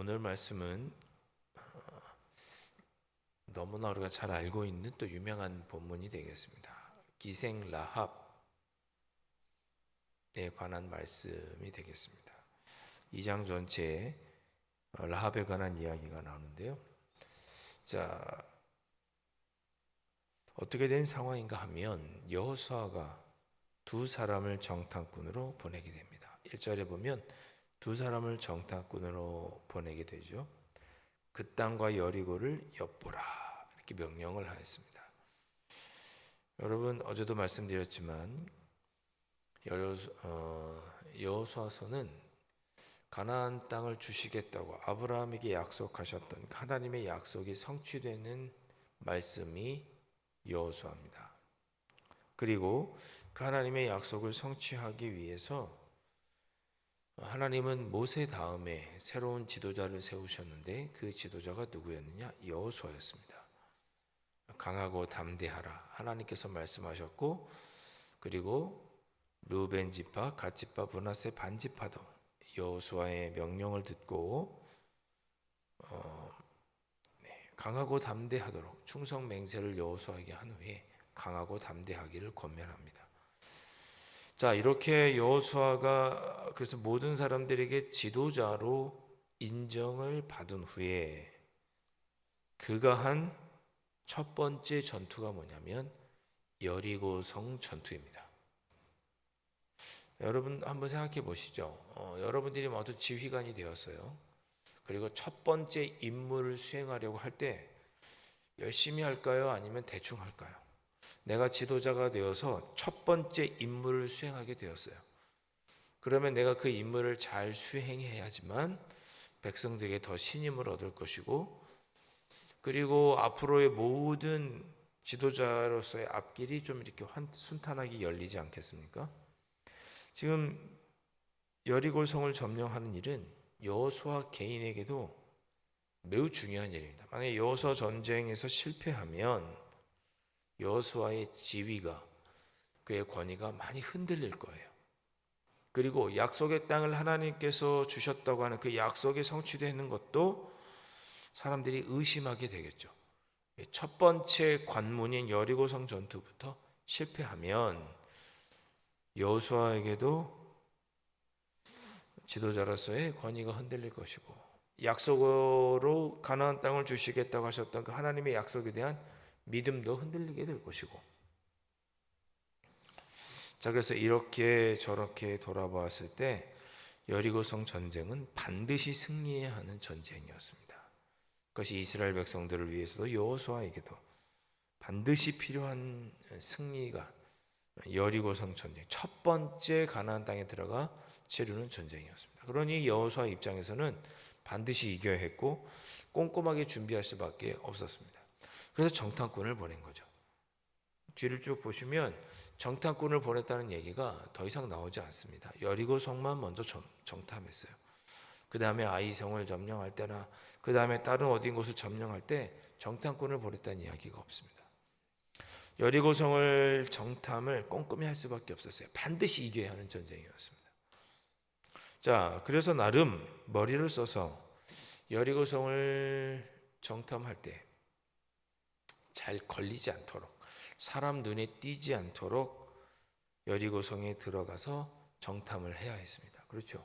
오늘 말씀은 너무나 우리가 잘 알고 있는 또 유명한 본문이 되겠습니다. 기생 라합에 관한 말씀이 되겠습니다. 2장 전체에 라합에 관한 이야기가 나오는데요. 자, 어떻게 된 상황인가 하면 여호수아가 두 사람을 정탐꾼으로 보내게 됩니다. 1절에 보면 두 사람을 정탐꾼으로 보내게 되죠. 그 땅과 여리고를 엿보라 이렇게 명령을 하였습니다. 여러분 어제도 말씀드렸지만 여호수아서는 가나안 땅을 주시겠다고 아브라함에게 약속하셨던 하나님의 약속이 성취되는 말씀이 여호수아입니다. 그리고 그 하나님의 약속을 성취하기 위해서 하나님은 모세 다음에 새로운 지도자를 세우셨는데 그 지도자가 누구였느냐? 여호수아였습니다. 강하고 담대하라 하나님께서 말씀하셨고, 그리고 르우벤 지파, 갓 지파, 므낫세 반 지파도 여호수아의 명령을 듣고 강하고 담대하도록 충성 맹세를 여호수아에게 한 후에 강하고 담대하기를 권면합니다. 자, 이렇게 여호수아가 그래서 모든 사람들에게 지도자로 인정을 받은 후에 그가 한 첫 번째 전투가 뭐냐면 여리고성 전투입니다. 여러분 한번 생각해 보시죠. 여러분들이 모두 지휘관이 되었어요. 그리고 첫 번째 임무를 수행하려고 할 때 열심히 할까요? 아니면 대충 할까요? 내가 지도자가 되어서 첫 번째 임무를 수행하게 되었어요. 그러면 내가 그 임무를 잘 수행해야지만 백성들에게 더 신임을 얻을 것이고, 그리고 앞으로의 모든 지도자로서의 앞길이 좀 이렇게 순탄하게 열리지 않겠습니까? 지금 여리고성을 점령하는 일은 여호수아 개인에게도 매우 중요한 일입니다. 만약에 여호수아 전쟁에서 실패하면 여호수아의 지위가, 그의 권위가 많이 흔들릴 거예요. 그리고 약속의 땅을 하나님께서 주셨다고 하는 그 약속이 성취되는 것도 사람들이 의심하게 되겠죠. 첫 번째 관문인 여리고성 전투부터 실패하면 여호수아에게도 지도자로서의 권위가 흔들릴 것이고, 약속으로 가나안 땅을 주시겠다고 하셨던 그 하나님의 약속에 대한 믿음도 흔들리게 될 것이고. 자, 그래서 이렇게 저렇게 돌아보았을 때 여리고성 전쟁은 반드시 승리해야 하는 전쟁이었습니다. 그것이 이스라엘 백성들을 위해서도 여호수아에게도 반드시 필요한 승리가 여리고성 전쟁, 첫 번째 가나안 땅에 들어가 치르는 전쟁이었습니다. 그러니 여호수아 입장에서는 반드시 이겨야 했고 꼼꼼하게 준비할 수밖에 없었습니다. 그래서 정탐꾼을 보낸 거죠. 뒤를 쭉 보시면 정탐꾼을 보냈다는 얘기가 더 이상 나오지 않습니다. 여리고성만 먼저 정탐했어요. 그 다음에 아이성을 점령할 때나 그 다음에 다른 어딘 곳을 점령할 때 정탐꾼을 보냈다는 이야기가 없습니다. 여리고성을 정탐을 꼼꼼히 할 수밖에 없었어요. 반드시 이겨야 하는 전쟁이었습니다. 자, 그래서 나름 머리를 써서 여리고성을 정탐할 때 잘 걸리지 않도록, 사람 눈에 띄지 않도록 여리고성에 들어가서 정탐을 해야 했습니다. 그렇죠?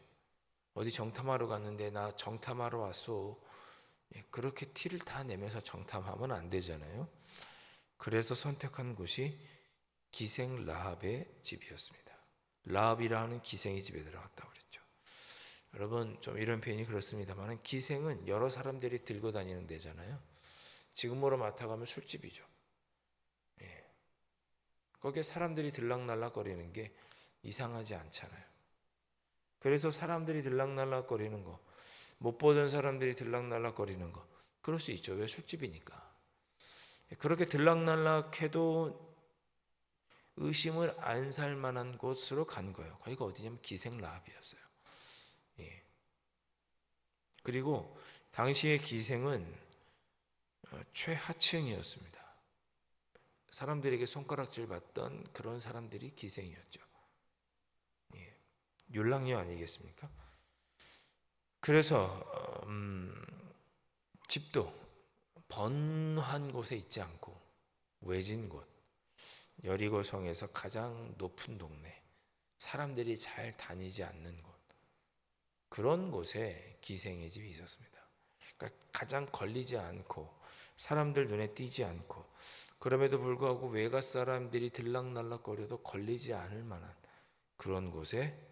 어디 정탐하러 갔는데 나 정탐하러 왔어, 그렇게 티를 다 내면서 정탐하면 안 되잖아요. 그래서 선택한 곳이 기생 라합의 집이었습니다. 라합이라는 기생의 집에 들어갔다고 그랬죠. 여러분 좀 이런 표현이 그렇습니다만 기생은 여러 사람들이 들고 다니는 데잖아요. 지금으로 맡아가면 술집이죠. 거기에 사람들이 들락날락거리는 게 이상하지 않잖아요. 그래서 사람들이 들락날락거리는 거, 못 보던 사람들이 들락날락거리는 거, 그럴 수 있죠. 왜? 술집이니까. 그렇게 들락날락해도 의심을 안 살 만한 곳으로 간 거예요. 거기가 어디냐면 기생 라합이었어요. 그리고 당시의 기생은 최하층이었습니다. 사람들에게 손가락질 받던 그런 사람들이 기생이었죠. 율랑녀 아니겠습니까? 그래서 집도 번화한 곳에 있지 않고 외진 곳, 여리고 성에서 가장 높은 동네, 사람들이 잘 다니지 않는 곳, 그런 곳에 기생의 집이 있었습니다. 그러니까 가장 걸리지 않고 사람들 눈에 띄지 않고, 그럼에도 불구하고 외가 사람들이 들락날락거려도 걸리지 않을 만한 그런 곳에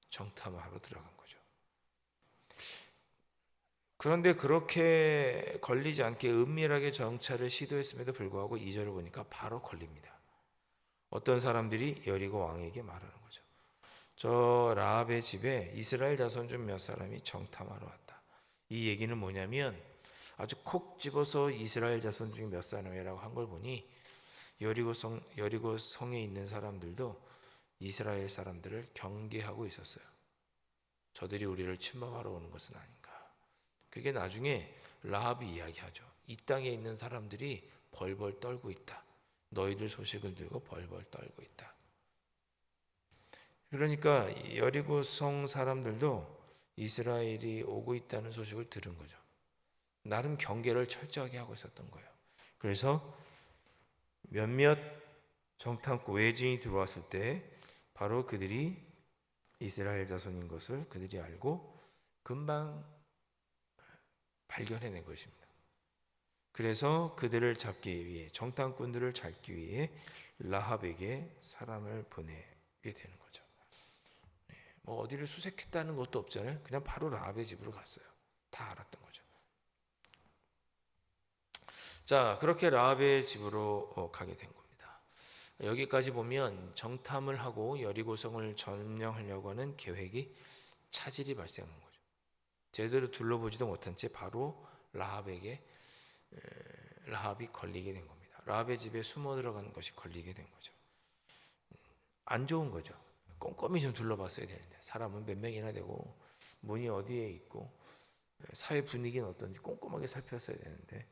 정탐을 하러 들어간 거죠. 그런데 그렇게 걸리지 않게 은밀하게 정찰을 시도했음에도 불구하고 2절을 보니까 바로 걸립니다. 어떤 사람들이 여리고 왕에게 말하는 거죠. 저 라합의 집에 이스라엘 자손 중 몇 사람이 정탐하러 왔다. 이 얘기는 뭐냐면 아주 콕 집어서 이스라엘 자손 중 몇 사람이라고 한 걸 보니 여리고 성에 있는 사람들도 이스라엘 사람들을 경계하고 있었어요. 저들이 우리를 침범하러 오는 것은 아닌가. 그게 나중에 라합이 이야기하죠. 이 땅에 있는 사람들이 벌벌 떨고 있다. 너희들 소식을 들고 벌벌 떨고 있다. 그러니까 여리고 성 사람들도 이스라엘이 오고 있다는 소식을 들은 거죠. 나름 경계를 철저하게 하고 있었던 거예요. 그래서 몇몇 정탐꾼 외진이 들어왔을 때 바로 그들이 이스라엘 자손인 것을 그들이 알고 금방 발견해낸 것입니다. 그래서 그들을 잡기 위해, 정탐꾼들을 잡기 위해 라합에게 사람을 보내게 되는 거죠. 뭐 어디를 수색했다는 것도 없잖아요. 그냥 바로 라합의 집으로 갔어요. 다 알았던 거죠. 자, 그렇게 라합의 집으로 가게 된 겁니다. 여기까지 보면 정탐을 하고 여리고성을 점령하려고 하는 계획이 차질이 발생한 거죠. 제대로 둘러보지도 못한 채 바로 라합이 걸리게 된 겁니다. 라합의 집에 숨어 들어간 것이 걸리게 된 거죠. 안 좋은 거죠. 꼼꼼히 좀 둘러봤어야 되는데, 사람은 몇 명이나 되고 문이 어디에 있고 사회 분위기는 어떤지 꼼꼼하게 살폈어야 되는데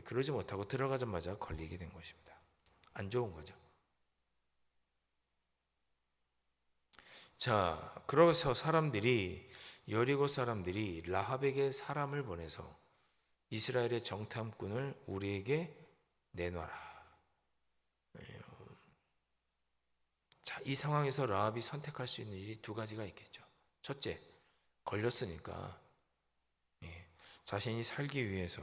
그러지 못하고 들어가자마자 걸리게 된 것입니다. 안 좋은 거죠. 자, 그래서 여리고 사람들이 라합에게 사람을 보내서 이스라엘의 정탐꾼을 우리에게 내놔라. 자, 이 상황에서 라합이 선택할 수 있는 일이 두 가지가 있겠죠. 첫째, 걸렸으니까 자신이 살기 위해서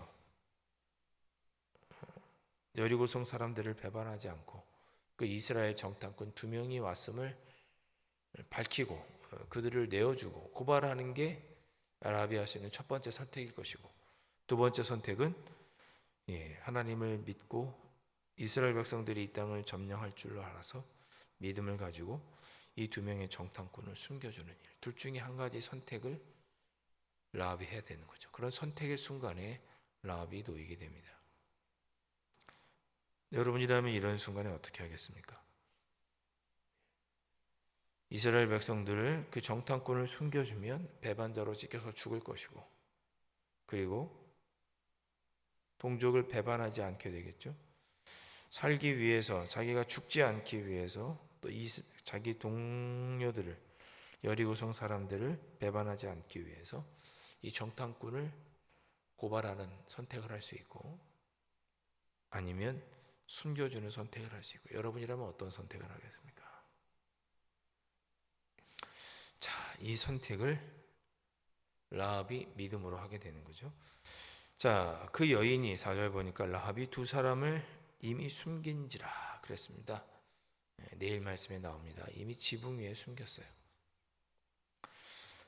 여리고성 사람들을 배반하지 않고 그 이스라엘 정탐꾼 2명이 왔음을 밝히고 그들을 내어주고 고발하는 게 라합이 할 수 있는 첫 번째 선택일 것이고, 두 번째 선택은 하나님을 믿고 이스라엘 백성들이 이 땅을 점령할 줄로 알아서 믿음을 가지고 이 2명의 정탐꾼을 숨겨주는 일, 둘 중에 한 가지 선택을 라합이 해야 되는 거죠. 그런 선택의 순간에 라합이 놓이게 됩니다. 여러분이라면 이런 순간에 어떻게 하겠습니까? 이스라엘 백성들을 그 정탐꾼을 숨겨주면 배반자로 찍혀서 죽을 것이고, 그리고 동족을 배반하지 않게 되겠죠. 살기 위해서, 자기가 죽지 않기 위해서 또 자기 동료들을, 여리고성 사람들을 배반하지 않기 위해서 이 정탐꾼을 고발하는 선택을 할 수 있고, 아니면 숨겨주는 선택을 할 수 있고, 여러분이라면 어떤 선택을 하겠습니까? 자, 이 선택을 라합이 믿음으로 하게 되는 거죠. 자, 그 여인이 4절 보니까 라합이 2 사람을 이미 숨긴지라 그랬습니다. 내일 말씀에 나옵니다. 이미 지붕 위에 숨겼어요.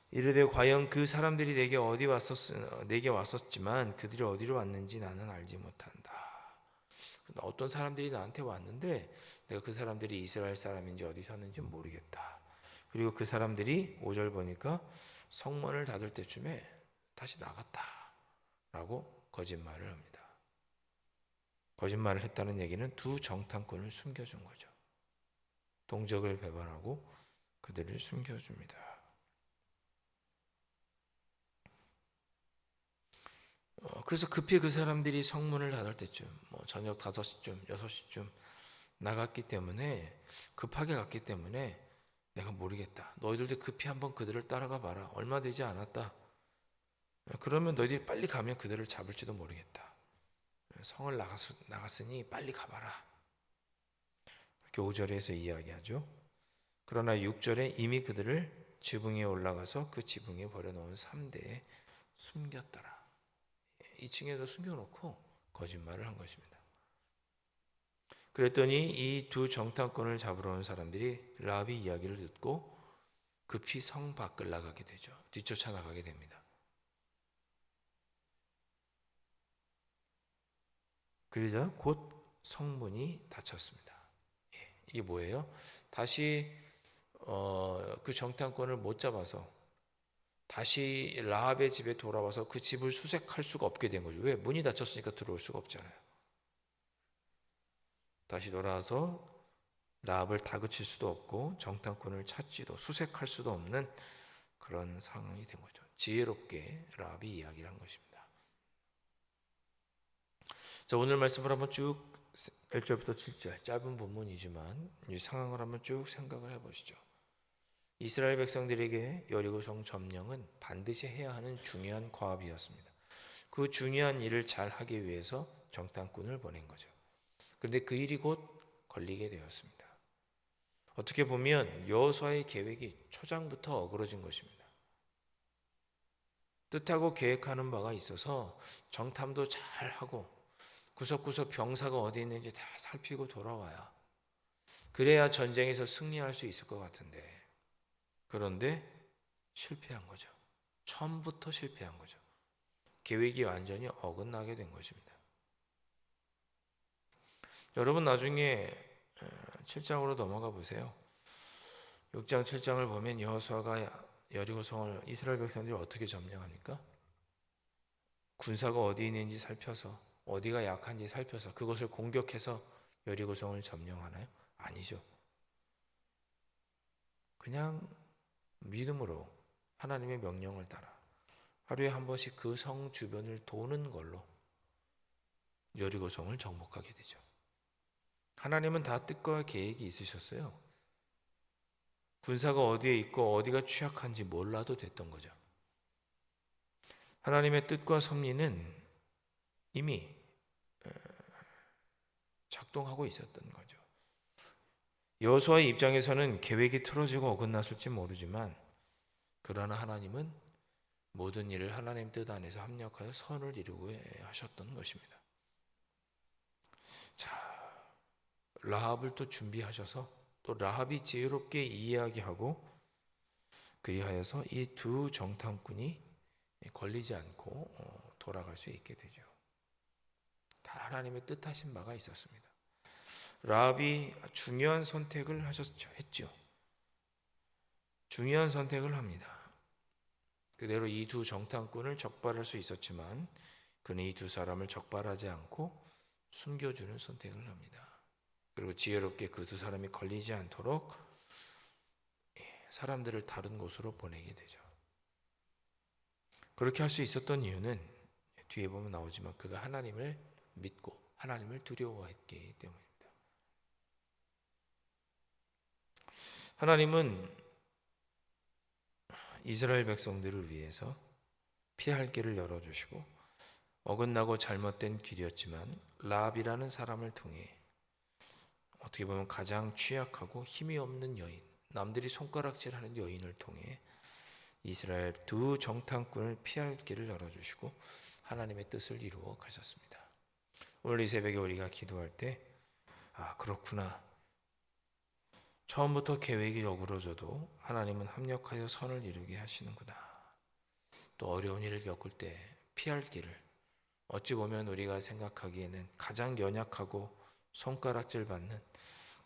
이르되 과연 그 사람들이 내게 왔었지만 그들이 어디로 왔는지 나는 알지 못한다. 어떤 사람들이 나한테 왔는데 내가 그 사람들이 이스라엘 사람인지 어디 섰는지 모르겠다. 그리고 그 사람들이 5절 보니까 성문을 닫을 때쯤에 다시 나갔다 라고 거짓말을 합니다. 거짓말을 했다는 얘기는 2 정탐꾼을 숨겨준 거죠. 동족을 배반하고 그들을 숨겨줍니다. 그래서 급히 그 사람들이 성문을 닫을 때쯤, 저녁 5시쯤, 6시쯤 나갔기 때문에, 급하게 갔기 때문에 내가 모르겠다. 너희들도 급히 한번 그들을 따라가 봐라. 얼마 되지 않았다. 그러면 너희들이 빨리 가면 그들을 잡을지도 모르겠다. 성을 나갔으니 빨리 가봐라. 이렇게 5절에서 이야기하죠. 그러나 6절에 이미 그들을 지붕에 올라가서 그 지붕에 버려놓은 3대에 숨겼더라. 2층에서 숨겨놓고 거짓말을 한 것입니다. 그랬더니 이 두 정탐꾼을 잡으러 온 사람들이 라합의 이야기를 듣고 급히 성 밖을 나가게 되죠. 뒤쫓아 나가게 됩니다. 그러자 곧 성문이 닫혔습니다. 이게 뭐예요? 다시 그 정탐꾼을 못 잡아서 다시 라합의 집에 돌아와서 그 집을 수색할 수가 없게 된 거죠. 왜? 문이 닫혔으니까 들어올 수가 없잖아요. 다시 돌아와서 라합을 다그칠 수도 없고 정탐꾼을 찾지도 수색할 수도 없는 그런 상황이 된 거죠. 지혜롭게 라합이 이야기를 한 것입니다. 자, 오늘 말씀을 한번 쭉 1절부터 7절 짧은 본문이지만 이 상황을 한번 쭉 생각을 해보시죠. 이스라엘 백성들에게 여리고성 점령은 반드시 해야 하는 중요한 과업이었습니다. 그 중요한 일을 잘 하기 위해서 정탐꾼을 보낸 거죠. 그런데 그 일이 곧 걸리게 되었습니다. 어떻게 보면 여호수아의 계획이 초장부터 어그러진 것입니다. 뜻하고 계획하는 바가 있어서 정탐도 잘 하고 구석구석 병사가 어디 있는지 다 살피고 돌아와야 그래야 전쟁에서 승리할 수 있을 것 같은데 그런데 실패한 거죠. 처음부터 실패한 거죠. 계획이 완전히 어긋나게 된 것입니다. 여러분 나중에 7장으로 넘어가 보세요. 6장 7장을 보면 여호수아가 여리고성을 이스라엘 백성들이 어떻게 점령합니까? 군사가 어디 있는지 살펴서 어디가 약한지 살펴서 그것을 공격해서 여리고성을 점령하나요? 아니죠. 그냥 믿음으로 하나님의 명령을 따라 하루에 한 번씩 그 성 주변을 도는 걸로 여리고성을 정복하게 되죠. 하나님은 다 뜻과 계획이 있으셨어요. 군사가 어디에 있고 어디가 취약한지 몰라도 됐던 거죠. 하나님의 뜻과 섭리는 이미 작동하고 있었던 거죠. 여호수아의 입장에서는 계획이 틀어지고 어긋났을지 모르지만 그러나 하나님은 모든 일을 하나님 뜻 안에서 합력하여 선을 이루고 하셨던 것입니다. 자, 라합을 또 준비하셔서 또 라합이 지혜롭게 이야기하고 그리하여서 이 두 정탐꾼이 걸리지 않고 돌아갈 수 있게 되죠. 다 하나님의 뜻하신 바가 있었습니다. 라합이 중요한 선택을 했죠. 중요한 선택을 합니다. 그대로 이 두 정탐꾼을 적발할 수 있었지만 그는 이 두 사람을 적발하지 않고 숨겨주는 선택을 합니다. 그리고 지혜롭게 그 두 사람이 걸리지 않도록 사람들을 다른 곳으로 보내게 되죠. 그렇게 할 수 있었던 이유는 뒤에 보면 나오지만 그가 하나님을 믿고 하나님을 두려워했기 때문입니다. 하나님은 이스라엘 백성들을 위해서 피할 길을 열어주시고 어긋나고 잘못된 길이었지만 라합이라는 사람을 통해 어떻게 보면 가장 취약하고 힘이 없는 여인, 남들이 손가락질하는 여인을 통해 이스라엘 두 정탐꾼을 피할 길을 열어주시고 하나님의 뜻을 이루어 가셨습니다. 오늘 이 새벽에 우리가 기도할 때 그렇구나. 처음부터 계획이 어그러져도 하나님은 합력하여 선을 이루게 하시는구나. 또 어려운 일을 겪을 때 피할 길을 어찌 보면 우리가 생각하기에는 가장 연약하고 손가락질 받는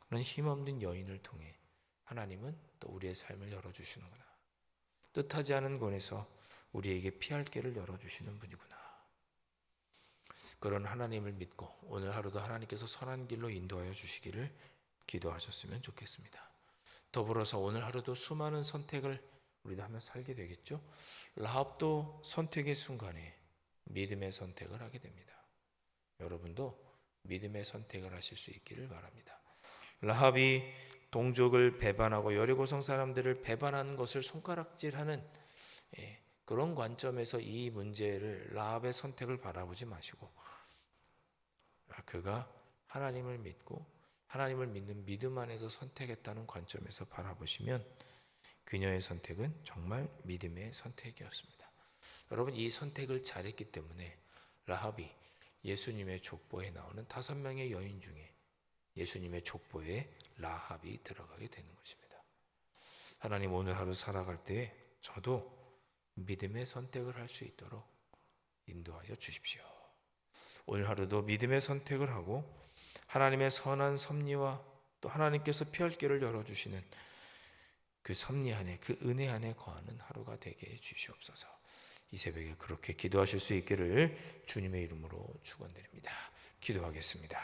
그런 힘없는 여인을 통해 하나님은 또 우리의 삶을 열어주시는구나. 뜻하지 않은 곳에서 우리에게 피할 길을 열어주시는 분이구나. 그런 하나님을 믿고 오늘 하루도 하나님께서 선한 길로 인도하여 주시기를 기도하셨으면 좋겠습니다. 더불어서 오늘 하루도 수많은 선택을 우리도 하며 살게 되겠죠. 라합도 선택의 순간에 믿음의 선택을 하게 됩니다. 여러분도 믿음의 선택을 하실 수 있기를 바랍니다. 라합이 동족을 배반하고 여리고성 사람들을 배반한 것을 손가락질하는 그런 관점에서 이 문제를 라합의 선택을 바라보지 마시고 그가 하나님을 믿고 하나님을 믿는 믿음 안에서 선택했다는 관점에서 바라보시면 그녀의 선택은 정말 믿음의 선택이었습니다. 여러분, 이 선택을 잘했기 때문에 라합이 예수님의 족보에 나오는 5명의 여인 중에 예수님의 족보에 라합이 들어가게 되는 것입니다. 하나님, 오늘 하루 살아갈 때 저도 믿음의 선택을 할 수 있도록 인도하여 주십시오. 오늘 하루도 믿음의 선택을 하고 하나님의 선한 섭리와 또 하나님께서 피할 길을 열어주시는 그 섭리 안에, 그 은혜 안에 거하는 하루가 되게 해 주시옵소서. 이 새벽에 그렇게 기도하실 수 있기를 주님의 이름으로 축원드립니다. 기도하겠습니다.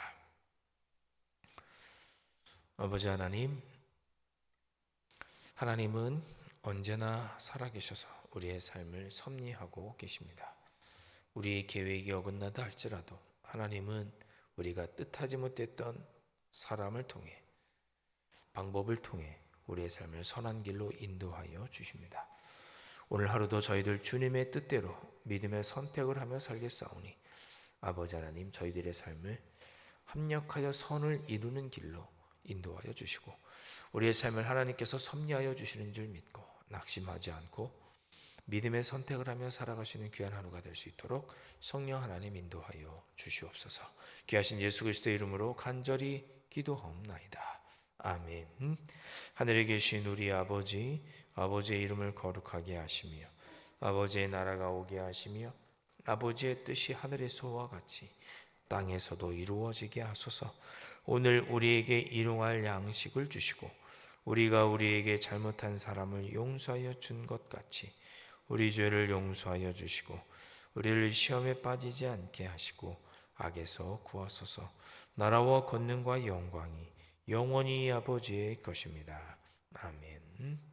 아버지 하나님, 하나님은 언제나 살아계셔서 우리의 삶을 섭리하고 계십니다. 우리의 계획이 어긋나다 할지라도 하나님은 우리가 뜻하지 못했던 사람을 통해, 방법을 통해 우리의 삶을 선한 길로 인도하여 주십니다. 오늘 하루도 저희들 주님의 뜻대로 믿음의 선택을 하며 살겠사오니 아버지 하나님, 저희들의 삶을 합력하여 선을 이루는 길로 인도하여 주시고 우리의 삶을 하나님께서 섭리하여 주시는 줄 믿고 낙심하지 않고 믿음의 선택을 하며 살아가시는 귀한 하루가 될 수 있도록 성령 하나님 인도하여 주시옵소서. 귀하신 예수 그리스도의 이름으로 간절히 기도하옵나이다. 아멘. 하늘에 계신 우리 아버지, 아버지의 이름을 거룩하게 하시며 아버지의 나라가 오게 하시며 아버지의 뜻이 하늘에서와 같이 땅에서도 이루어지게 하소서. 오늘 우리에게 일용할 양식을 주시고 우리가 우리에게 잘못한 사람을 용서하여 준 것 같이 우리 죄를 용서하여 주시고 우리를 시험에 빠지지 않게 하시고 악에서 구하소서. 나라와 권능과 영광이 영원히 아버지의 것입니다. 아멘.